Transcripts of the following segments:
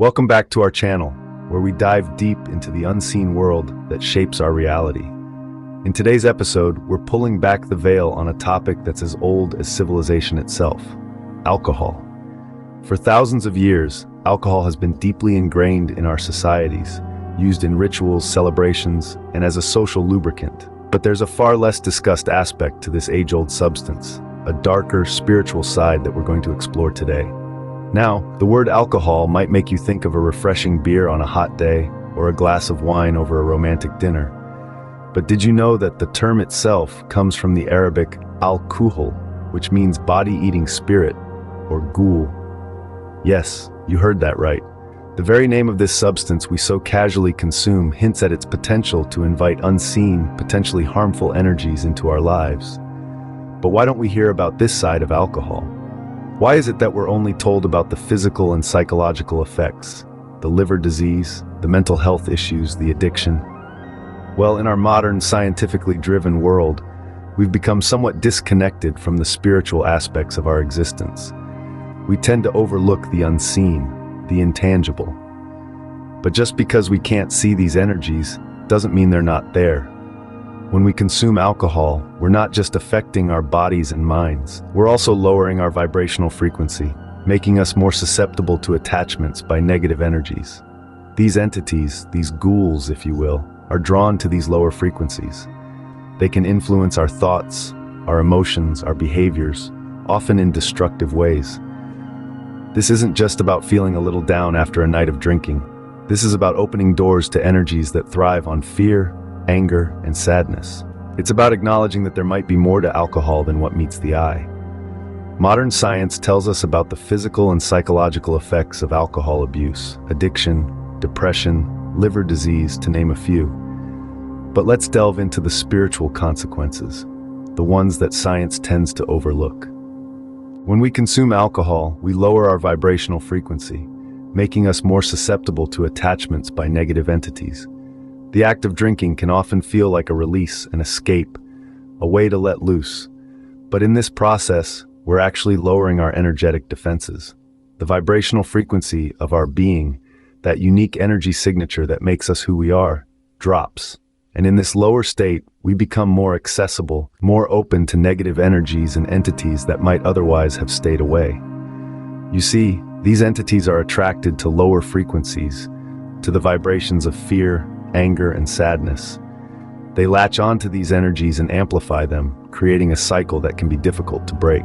Welcome back to our channel, where we dive deep into the unseen world that shapes our reality. In today's episode, we're pulling back the veil on a topic that's as old as civilization itself: alcohol. For thousands of years, alcohol has been deeply ingrained in our societies, used in rituals, celebrations, and as a social lubricant. But there's a far less discussed aspect to this age-old substance, a darker, spiritual side that we're going to explore today. Now, the word alcohol might make you think of a refreshing beer on a hot day or a glass of wine over a romantic dinner. But did you know that the term itself comes from the Arabic al-kuhul, which means body-eating spirit, or ghoul? Yes, you heard that right. The very name of this substance we so casually consume hints at its potential to invite unseen, potentially harmful energies into our lives. But why don't we hear about this side of alcohol? Why is it that we're only told about the physical and psychological effects, the liver disease, the mental health issues, the addiction? Well, in our modern, scientifically driven world, we've become somewhat disconnected from the spiritual aspects of our existence. We tend to overlook the unseen, the intangible. But just because we can't see these energies doesn't mean they're not there. When we consume alcohol, we're not just affecting our bodies and minds, we're also lowering our vibrational frequency, making us more susceptible to attachments by negative energies. These entities, these ghouls, if you will, are drawn to these lower frequencies. They can influence our thoughts, our emotions, our behaviors, often in destructive ways. This isn't just about feeling a little down after a night of drinking. This is about opening doors to energies that thrive on fear, anger, and sadness. It's about acknowledging that there might be more to alcohol than what meets the eye. Modern science tells us about the physical and psychological effects of alcohol abuse, addiction, depression, liver disease, to name a few. But let's delve into the spiritual consequences, the ones that science tends to overlook. When we consume alcohol, we lower our vibrational frequency, making us more susceptible to attachments by negative entities. The act of drinking can often feel like a release, an escape, a way to let loose. But in this process, we're actually lowering our energetic defenses. The vibrational frequency of our being, that unique energy signature that makes us who we are, drops. And in this lower state, we become more accessible, more open to negative energies and entities that might otherwise have stayed away. You see, these entities are attracted to lower frequencies, to the vibrations of fear, anger, and sadness. They latch onto these energies and amplify them, creating a cycle that can be difficult to break.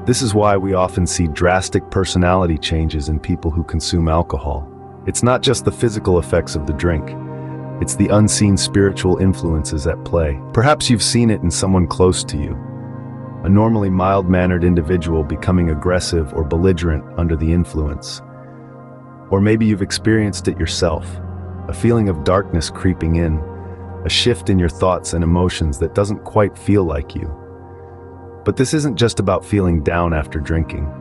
This is why we often see drastic personality changes in people who consume alcohol. It's not just the physical effects of the drink, it's the unseen spiritual influences at play. Perhaps you've seen it in someone close to you. A normally mild-mannered individual becoming aggressive or belligerent under the influence. Or maybe you've experienced it yourself. A feeling of darkness creeping in, a shift in your thoughts and emotions that doesn't quite feel like you. But this isn't just about feeling down after drinking.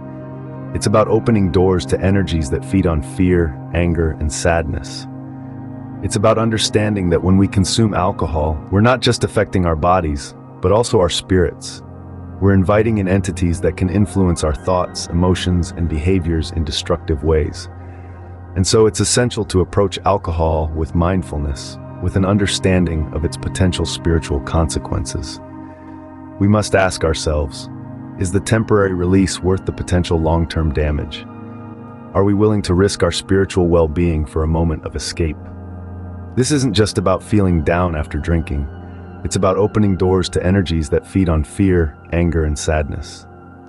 It's about opening doors to energies that feed on fear, anger, and sadness. It's about understanding that when we consume alcohol, we're not just affecting our bodies, but also our spirits. We're inviting in entities that can influence our thoughts, emotions, and behaviors in destructive ways. And so it's essential to approach alcohol with mindfulness, with an understanding of its potential spiritual consequences. We must ask ourselves, is the temporary release worth the potential long-term damage? Are we willing to risk our spiritual well-being for a moment of escape? This isn't just about feeling down after drinking. It's about opening doors to energies that feed on fear, anger, and sadness.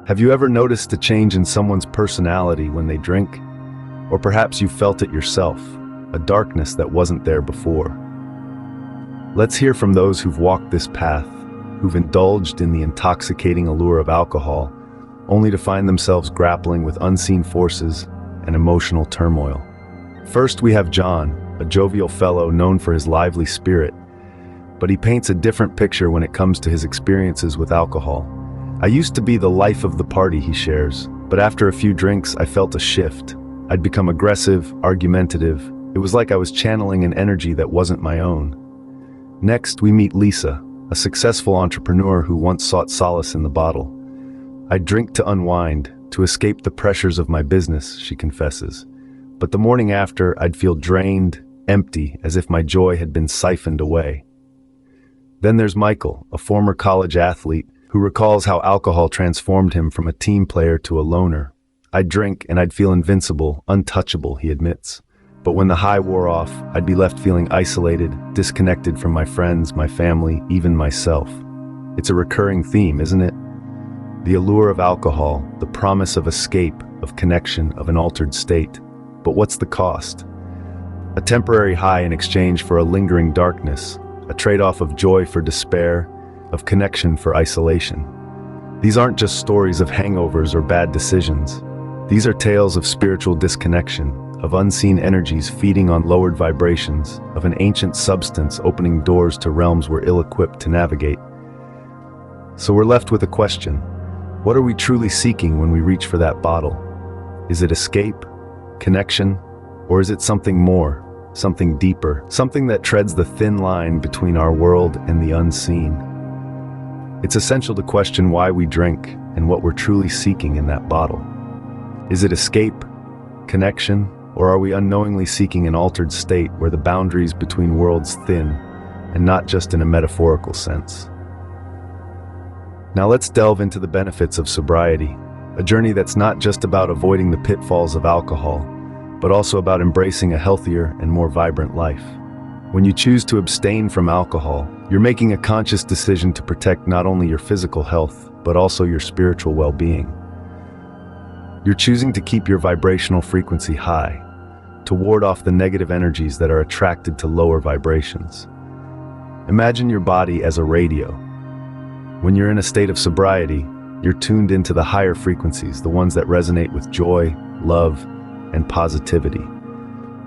Have you ever noticed a change in someone's personality when they drink? Or perhaps you felt it yourself, a darkness that wasn't there before. Let's hear from those who've walked this path, who've indulged in the intoxicating allure of alcohol, only to find themselves grappling with unseen forces and emotional turmoil. First, we have John, a jovial fellow known for his lively spirit, but he paints a different picture when it comes to his experiences with alcohol. I used to be the life of the party, he shares, but after a few drinks, I felt a shift. I'd become aggressive, argumentative. It was like I was channeling an energy that wasn't my own. Next, we meet Lisa, a successful entrepreneur who once sought solace in the bottle. I drink to unwind, to escape the pressures of my business, she confesses. But the morning after, I'd feel drained, empty, as if my joy had been siphoned away. Then there's Michael, a former college athlete, who recalls how alcohol transformed him from a team player to a loner. I'd drink and I'd feel invincible, untouchable, he admits. But when the high wore off, I'd be left feeling isolated, disconnected from my friends, my family, even myself. It's a recurring theme, isn't it? The allure of alcohol, the promise of escape, of connection, of an altered state. But what's the cost? A temporary high in exchange for a lingering darkness, a trade-off of joy for despair, of connection for isolation. These aren't just stories of hangovers or bad decisions. These are tales of spiritual disconnection, of unseen energies feeding on lowered vibrations, of an ancient substance opening doors to realms we're ill-equipped to navigate. So we're left with a question. What are we truly seeking when we reach for that bottle? Is it escape, connection, or is it something more, something deeper, something that treads the thin line between our world and the unseen? It's essential to question why we drink and what we're truly seeking in that bottle. Is it escape, connection, or are we unknowingly seeking an altered state where the boundaries between worlds thin, and not just in a metaphorical sense? Now let's delve into the benefits of sobriety, a journey that's not just about avoiding the pitfalls of alcohol, but also about embracing a healthier and more vibrant life. When you choose to abstain from alcohol, you're making a conscious decision to protect not only your physical health, but also your spiritual well-being. You're choosing to keep your vibrational frequency high, to ward off the negative energies that are attracted to lower vibrations. Imagine your body as a radio. When you're in a state of sobriety, you're tuned into the higher frequencies, the ones that resonate with joy, love, and positivity.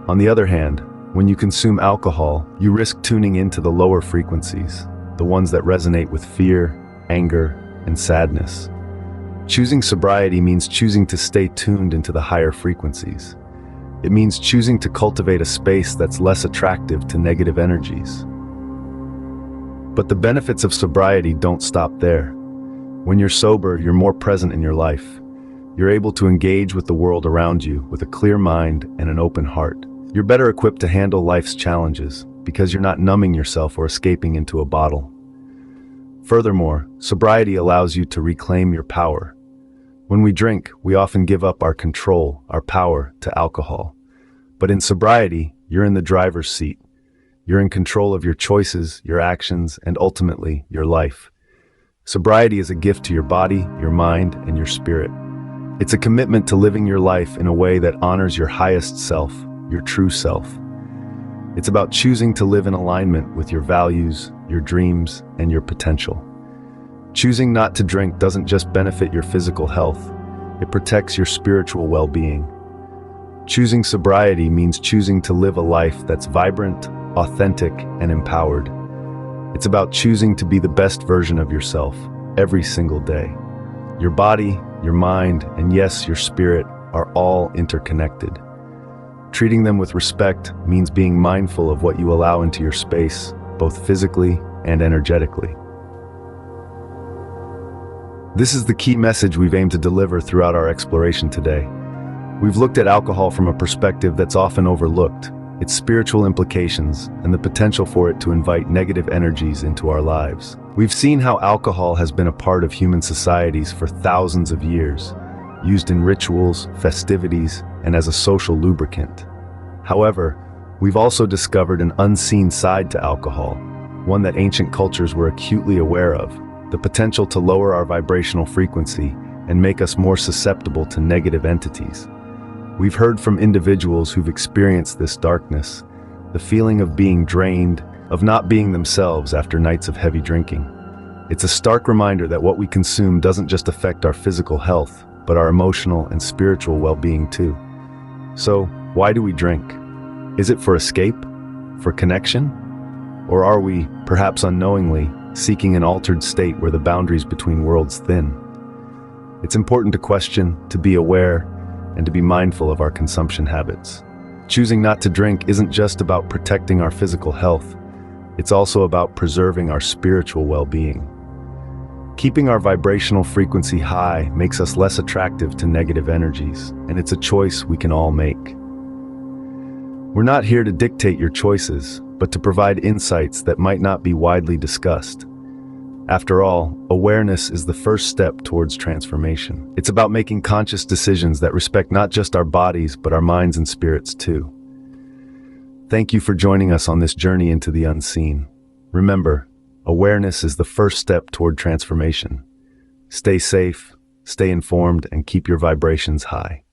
On the other hand, when you consume alcohol, you risk tuning into the lower frequencies, the ones that resonate with fear, anger, and sadness. Choosing sobriety means choosing to stay tuned into the higher frequencies. It means choosing to cultivate a space that's less attractive to negative energies. But the benefits of sobriety don't stop there. When you're sober, you're more present in your life. You're able to engage with the world around you with a clear mind and an open heart. You're better equipped to handle life's challenges because you're not numbing yourself or escaping into a bottle. Furthermore, sobriety allows you to reclaim your power. When we drink, we often give up our control, our power, to alcohol. But in sobriety, you're in the driver's seat. You're in control of your choices, your actions, and ultimately, your life. Sobriety is a gift to your body, your mind, and your spirit. It's a commitment to living your life in a way that honors your highest self, your true self. It's about choosing to live in alignment with your values, your dreams, and your potential. Choosing not to drink doesn't just benefit your physical health, it protects your spiritual well-being. Choosing sobriety means choosing to live a life that's vibrant, authentic, and empowered. It's about choosing to be the best version of yourself every single day. Your body, your mind, and yes, your spirit are all interconnected. Treating them with respect means being mindful of what you allow into your space, both physically and energetically. This is the key message we've aimed to deliver throughout our exploration today. We've looked at alcohol from a perspective that's often overlooked, its spiritual implications, and the potential for it to invite negative energies into our lives. We've seen how alcohol has been a part of human societies for thousands of years, used in rituals, festivities, and as a social lubricant. However, we've also discovered an unseen side to alcohol, one that ancient cultures were acutely aware of: the potential to lower our vibrational frequency and make us more susceptible to negative entities. We've heard from individuals who've experienced this darkness, the feeling of being drained, of not being themselves after nights of heavy drinking. It's a stark reminder that what we consume doesn't just affect our physical health, but our emotional and spiritual well-being too. So, why do we drink? Is it for escape? For connection? Or are we, perhaps unknowingly, seeking an altered state where the boundaries between worlds thin? It's important to question, to be aware, and to be mindful of our consumption habits. Choosing not to drink isn't just about protecting our physical health, it's also about preserving our spiritual well-being. Keeping our vibrational frequency high makes us less attractive to negative energies, and it's a choice we can all make. We're not here to dictate your choices, but to provide insights that might not be widely discussed. After all, awareness is the first step towards transformation. It's about making conscious decisions that respect not just our bodies, but our minds and spirits too. Thank you for joining us on this journey into the unseen. Remember, awareness is the first step toward transformation. Stay safe, stay informed, and keep your vibrations high.